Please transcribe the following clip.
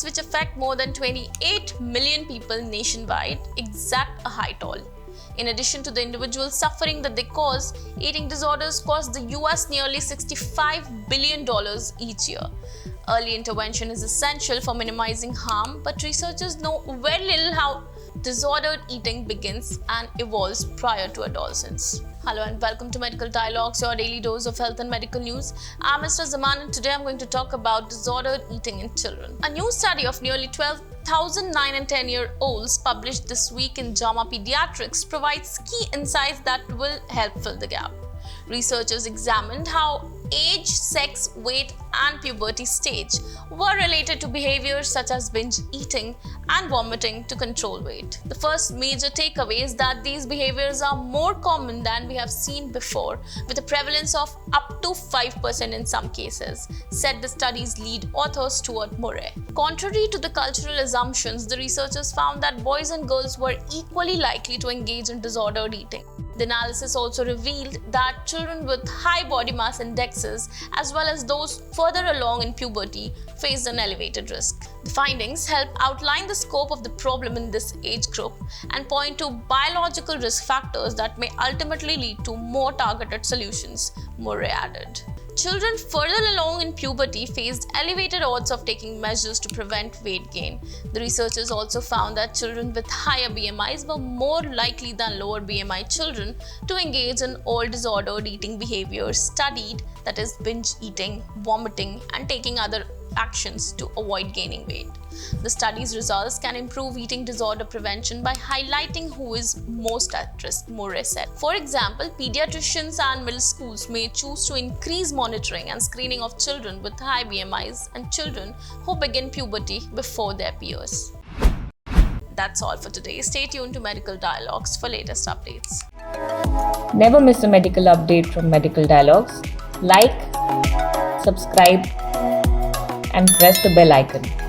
which affect more than 28 million people nationwide, exact a high toll. In addition to the individual suffering that they cause, eating disorders cost the US nearly $65 billion each year. Early intervention is essential for minimizing harm, but researchers know very little how disordered eating begins and evolves prior to adolescence. Hello and welcome to Medical Dialogues, your daily dose of health and medical news. I'm Mr. Zaman and today I'm going to talk about disordered eating in children. A new study of nearly 12,000 9 and 10-year-olds published this week in JAMA Pediatrics provides key insights that will help fill the gap. Researchers examined how age, sex, weight, and puberty stage were related to behaviors such as binge eating and vomiting to control weight. The first major takeaway is that these behaviors are more common than we have seen before, with a prevalence of up to 5% in some cases, said the study's lead author Stuart Murray. Contrary to the cultural assumptions, the researchers found that boys and girls were equally likely to engage in disordered eating. The analysis also revealed that children with high body mass indexes, as well as those further along in puberty, faced an elevated risk. The findings help outline the scope of the problem in this age group and point to biological risk factors that may ultimately lead to more targeted solutions, Murray added. Children further along in puberty faced elevated odds of taking measures to prevent weight gain. The researchers also found that children with higher BMIs were more likely than lower BMI children to engage in all disordered eating behaviors studied, that is, binge eating, vomiting, and taking other actions to avoid gaining weight. The study's results can improve eating disorder prevention by highlighting who is most at risk, Murray said. For example, pediatricians and middle schools may choose to increase monitoring and screening of children with high BMIs and children who begin puberty before their peers. That's all for today. Stay tuned to Medical Dialogues for latest updates. Never miss a medical update from Medical Dialogues. Like, subscribe, and press the bell icon.